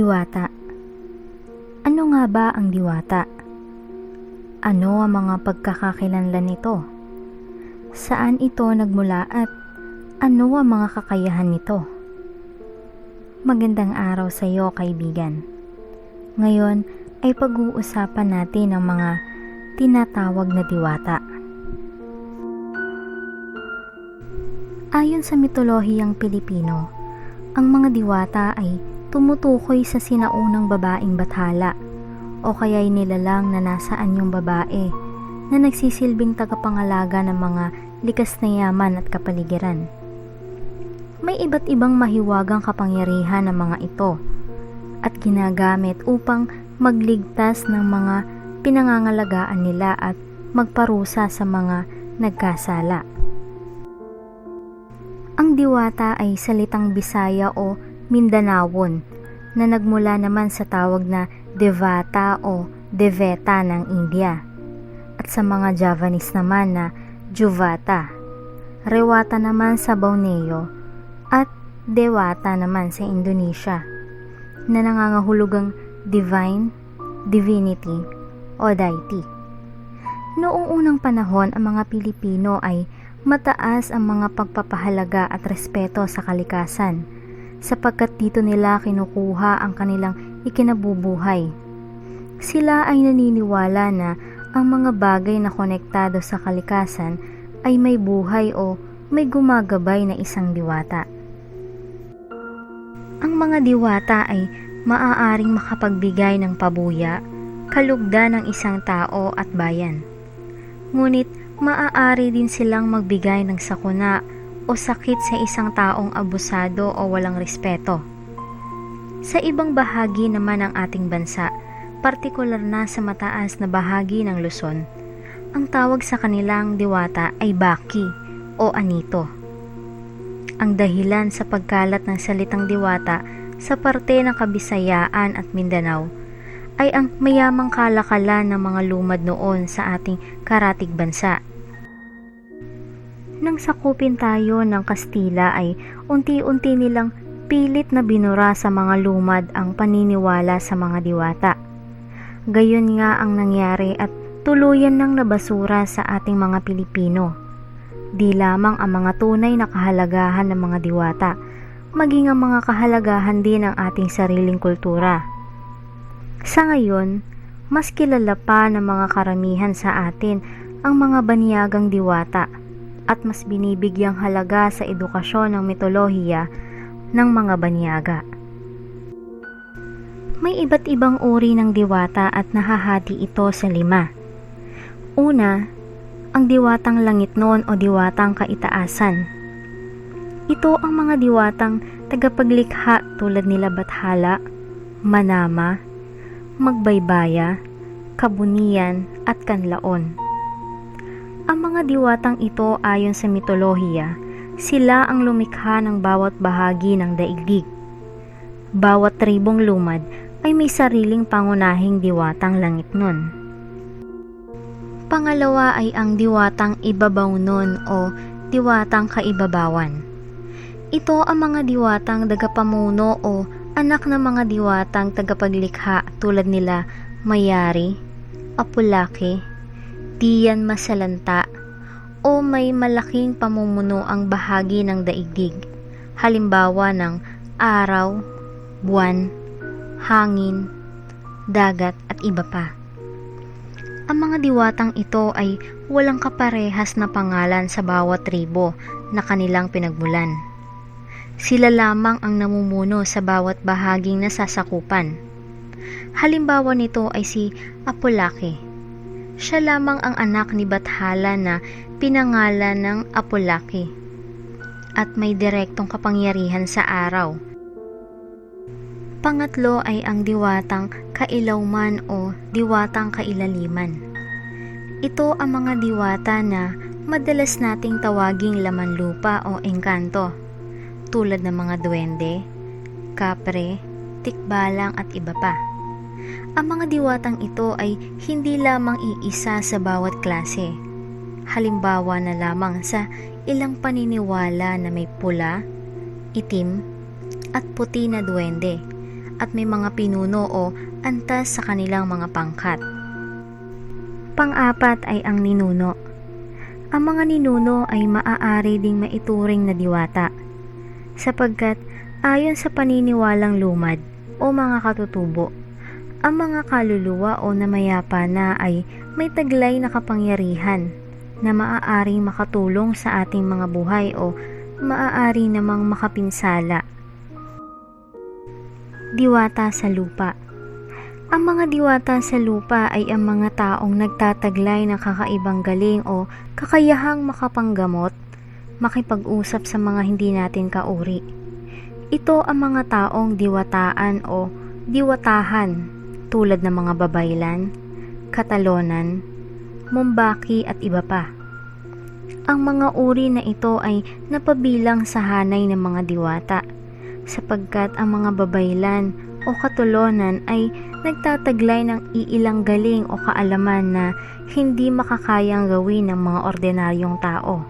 Diwata. Ano nga ba ang diwata? Ano ang mga pagkakakilanlan nito? Saan ito nagmula at ano ang mga kakayahan nito? Magandang araw sa iyo, kaibigan. Ngayon ay pag-uusapan natin ang mga tinatawag na diwata. Ayon sa mitolohiyang Pilipino, ang mga diwata ay tumutukoy sa sinaunang babaeng bathala o kaya'y nilalang na nasaan yung babae na nagsisilbing tagapangalaga ng mga likas na yaman at kapaligiran. May iba't ibang mahiwagang kapangyarihan ng mga ito at ginagamit upang magligtas ng mga pinangangalagaan nila at magparusa sa mga nagkasala. Ang diwata ay salitang Bisaya o Mindanawon na nagmula naman sa tawag na Devata o Deveta ng India at sa mga Javanese naman na Juvata, Rewata naman sa Borneo at Dewata naman sa Indonesia na nangangahulugang divine, divinity o deity. Noong unang panahon, ang mga Pilipino ay mataas ang mga pagpapahalaga at respeto sa kalikasan sapagkat dito nila kinukuha ang kanilang ikinabubuhay. Sila ay naniniwala na ang mga bagay na konektado sa kalikasan ay may buhay o may gumagabay na isang diwata. Ang mga diwata ay maaaring makapagbigay ng pabuya, kalugda ng isang tao at bayan. Ngunit maaari din silang magbigay ng sakuna o sakit sa isang taong abusado o walang respeto. Sa ibang bahagi naman ng ating bansa, partikular na sa mataas na bahagi ng Luzon, ang tawag sa kanilang diwata ay Baki o Anito. Ang dahilan sa pagkalat ng salitang diwata sa parte ng Kabisayaan at Mindanao ay ang mayamang kalakalan ng mga lumad noon sa ating karatig bansa. Nang sakupin tayo ng Kastila ay unti-unti nilang pilit na binura sa mga lumad ang paniniwala sa mga diwata. Gayon nga ang nangyari at tuluyan nang nabasura sa ating mga Pilipino. Di lamang ang mga tunay na kahalagahan ng mga diwata, maging ang mga kahalagahan din ng ating sariling kultura. Sa ngayon, mas kilala pa ng mga karamihan sa atin ang mga banyagang diwata at mas binibigyang halaga sa edukasyon ng mitolohiya ng mga banyaga. May iba't ibang uri ng diwata at nahahati ito sa 5. Una, ang diwatang langitnon o diwatang kaitaasan. Ito ang mga diwatang tagapaglikha tulad nila Bathala, Manama, Magbaybaya, Kabunian at Kanlaon. Ang mga diwatang ito ayon sa mitolohiya, sila ang lumikha ng bawat bahagi ng daigdig. Bawat tribong lumad ay may sariling pangunahing diwatang langitnon. Pangalawa ay ang diwatang ibabawnon o diwatang kaibabawan. Ito ang mga diwatang tagapamuno o anak ng mga diwatang tagapaglikha tulad nila Mayari, Apulaki, Diyan Masalanta o may malaking pamumuno ang bahagi ng daigdig, halimbawa ng araw, buwan, hangin, dagat at iba pa. Ang mga diwatang ito ay walang kaparehas na pangalan sa bawat tribo na kanilang pinagmulan. Sila lamang ang namumuno sa bawat bahaging nasasakupan. Halimbawa nito ay si Apulaki. Siya lamang ang anak ni Bathala na pinangalan ng Apulaki at may direktong kapangyarihan sa araw. Pangatlo ay ang diwatang kailawman o diwatang kailaliman. Ito ang mga diwata na madalas nating tawaging laman lupa o engkanto, tulad ng mga duwende, kapre, tikbalang at iba pa. Ang mga diwatang ito ay hindi lamang iisa sa bawat klase. Halimbawa na lamang sa ilang paniniwala na may pula, itim, at puti na duwende at may mga pinuno o antas sa kanilang mga pangkat. Pang-apat ay ang ninuno. Ang mga ninuno ay maaari ding maituring na diwata, sapagkat ayon sa paniniwalang lumad o mga katutubo, ang mga kaluluwa o namayapa na ay may taglay na kapangyarihan na maaaring makatulong sa ating mga buhay o maaari namang makapinsala. Diwata sa lupa. Ang mga diwata sa lupa ay ang mga taong nagtataglay ng kakaibang galing o kakayahang makapanggamot, makipag-usap sa mga hindi natin kauri. Ito ang mga taong diwataan o diwatahan tulad ng mga babaylan, katalonan, mumbaki at iba pa. Ang mga uri na ito ay napabilang sa hanay ng mga diwata, sapagkat ang mga babaylan o katalonan ay nagtataglay ng iilang galing o kaalaman na hindi makakayang gawin ng mga ordinaryong tao.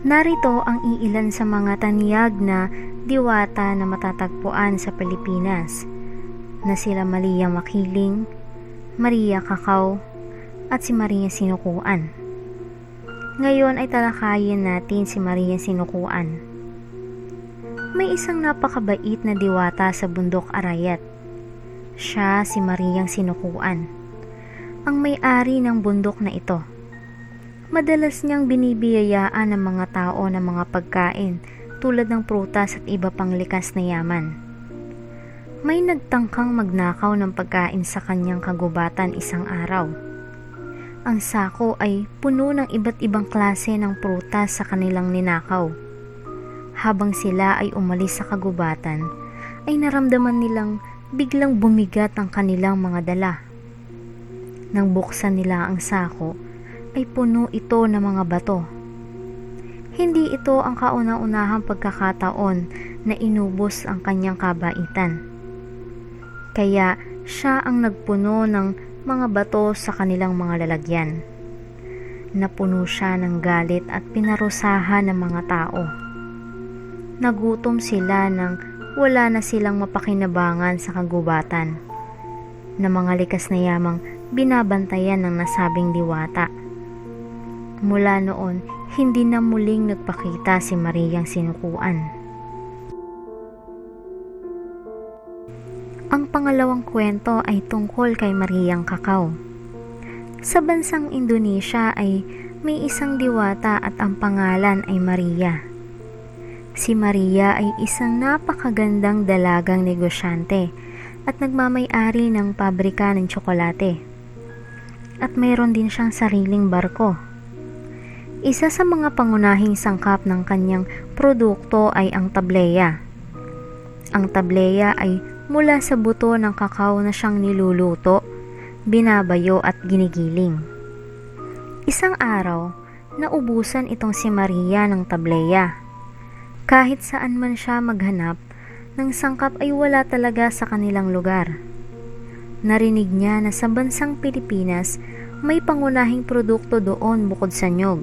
Narito ang iilan sa mga tanyag na diwata na matatagpuan sa Pilipinas, na sila Maria Makiling, Maria Cacao, at si Maria Sinukuan. Ngayon ay talakayin natin si Maria Sinukuan. May isang napakabait na diwata sa bundok Arayat. Siya si Maria Sinukuan, ang may-ari ng bundok na ito. Madalas niyang binibiyayaan ng mga tao ng mga pagkain tulad ng prutas at iba pang likas na yaman. May nagtangkang magnakaw ng pagkain sa kanyang kagubatan isang araw. Ang sako ay puno ng iba't ibang klase ng prutas sa kanilang ninakaw. Habang sila ay umalis sa kagubatan, ay naramdaman nilang biglang bumigat ang kanilang mga dala. Nang buksan nila ang sako, ay puno ito ng mga bato. Hindi ito ang kauna-unahang pagkakataon na inubos ang kanyang kabaitan. Kaya siya ang nagpuno ng mga bato sa kanilang mga lalagyan. Napuno siya ng galit at pinarusahan ng mga tao. Nagutom sila nang wala na silang mapakinabangan sa kagubatan, na mga likas na yamang binabantayan ng nasabing diwata. Mula noon, hindi na muling nagpakita si Mariang Sinukuan. Ang pangalawang kwento ay tungkol kay Mariang Cacao. Sa bansang Indonesia ay may isang diwata at ang pangalan ay Maria. Si Maria ay isang napakagandang dalagang negosyante at nagmamay-ari ng pabrika ng tsokolate. At mayroon din siyang sariling barko. Isa sa mga pangunahing sangkap ng kanyang produkto ay ang tableya. Ang tableya ay mula sa buto ng kakao na siyang niluluto, binabayo at ginigiling. Isang araw, naubusan itong si Maria ng tableya. Kahit saan man siya maghanap, ng sangkap ay wala talaga sa kanilang lugar. Narinig niya na sa bansang Pilipinas, may pangunahing produkto doon bukod sa nyog.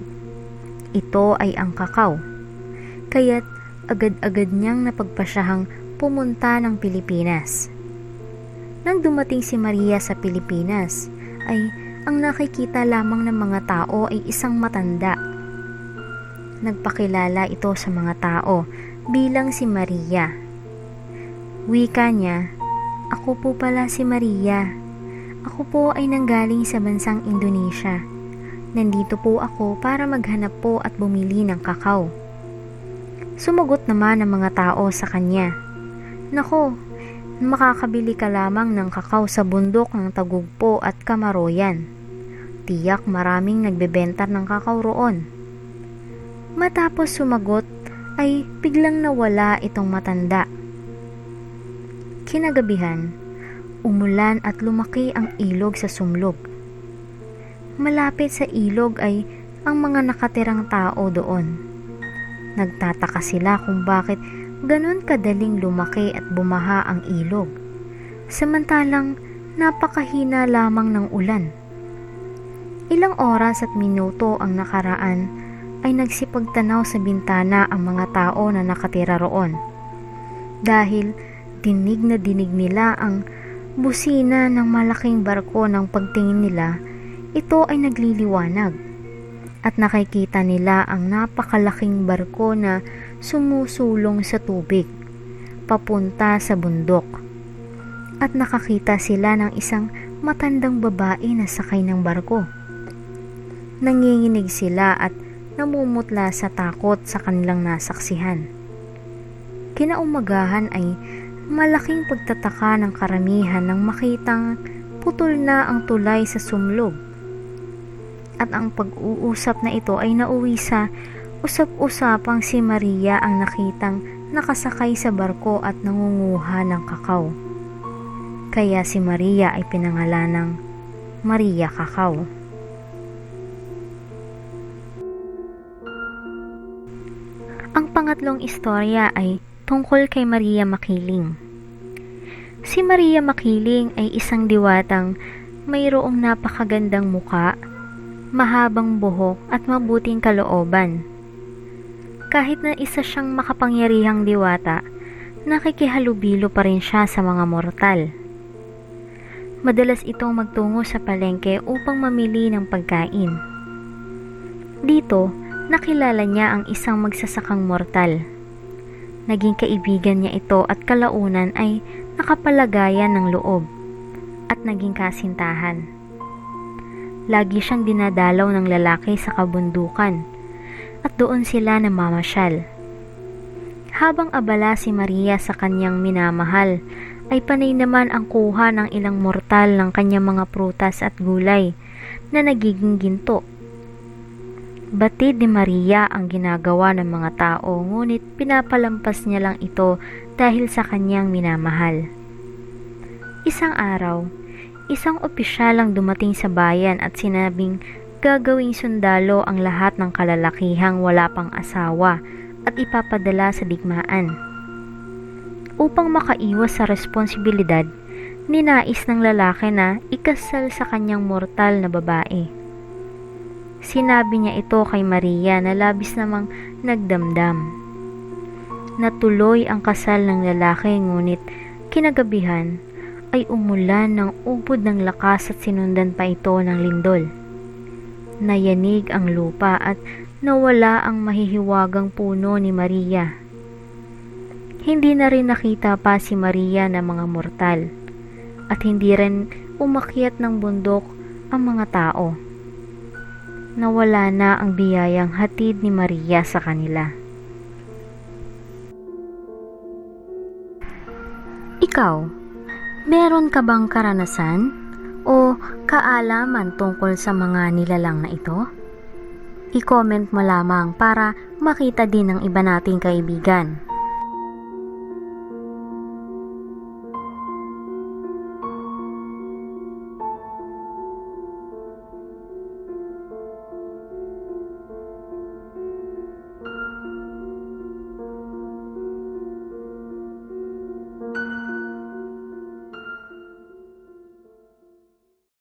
Ito ay ang kakao. Kaya't agad-agad niyang napagpasyahang pumunta ng Pilipinas. Nang dumating si Maria sa Pilipinas, ay ang nakikita lamang ng mga tao ay isang matanda. Nagpakilala ito sa mga tao bilang si Maria. Wika niya, "Ako po pala si Maria. Ako po ay nanggaling sa bansang Indonesia. Nandito po ako para maghanap po at bumili ng kakao." Sumagot naman ang mga tao sa kanya, "Nako, makakabili ka lamang ng kakao sa bundok ng Tagugpo at Kamaroyan. Tiyak maraming nagbebenta ng kakao roon." Matapos sumagot ay biglang nawala itong matanda. Kinagabihan, umulan at lumaki ang ilog sa sumlog. Malapit sa ilog ay ang mga nakatirang tao doon. Nagtataka sila kung bakit ganon kadaling lumaki at bumaha ang ilog, samantalang napakahina lamang ng ulan. Ilang oras at minuto ang nakaraan ay nagsipagtanaw sa bintana ang mga tao na nakatira roon. dahil dinig na dinig nila ang busina ng malaking barko. Ng pagtingin nila, ito ay nagliliwanag at nakikita nila ang napakalaking barko na sumusulong sa tubig papunta sa bundok. At nakakita sila ng isang matandang babae na sakay ng barko. Nanginginig sila at namumutla sa takot sa kanilang nasaksihan. Kinaumagahan ay malaking pagtataka ng karamihan nang makitang putol na ang tulay sa sumlog. At ang pag-uusap na ito ay nauwi sa usap-usapang si Maria ang nakitang nakasakay sa barko at nangunguha ng kakao. Kaya si Maria ay pinangalan ng Maria Kakao. Ang pangatlong istorya ay tungkol kay Maria Makiling. Si Maria Makiling ay isang diwatang mayroong napakagandang muka, mahabang buhok at mabuting kalooban. Kahit na isa siyang makapangyarihang diwata, nakikihalubilo pa rin siya sa mga mortal. Madalas itong magtungo sa palengke upang mamili ng pagkain. Dito, nakilala niya ang isang magsasakang mortal. Naging kaibigan niya ito at kalaunan ay nakapalagayan ng loob at naging kasintahan. Lagi siyang dinadalaw ng lalaki sa kabundukan at doon sila namamasyal. Habang abala si Maria sa kanyang minamahal, ay panay naman ang kuha ng ilang mortal ng kanyang mga prutas at gulay na nagiging ginto. Batid ni Maria ang ginagawa ng mga tao, ngunit pinapalampas niya lang ito dahil sa kanyang minamahal. Isang araw, isang opisyal ang dumating sa bayan at sinabing gagawing sundalo ang lahat ng kalalakihang wala pang asawa at ipapadala sa digmaan. Upang makaiwas sa responsibilidad, ninais ng lalaki na ikasal sa kanyang mortal na babae. Sinabi niya ito kay Maria na labis namang nagdamdam. Natuloy ang kasal ng lalaki, ngunit kinagabihan ay umulan ng ubod ng lakas at sinundan pa ito ng lindol. Nayanig ang lupa at nawala ang mahihiwagang puno ni Maria. Hindi na rin nakita pa si Maria ng mga mortal at hindi rin umakyat ng bundok ang mga tao. Nawala na ang biyayang hatid ni Maria sa kanila. Ikaw, meron ka bang karanasan o kaalaman tungkol sa mga nilalang na ito? I-comment mo lamang para makita din ng iba nating kaibigan.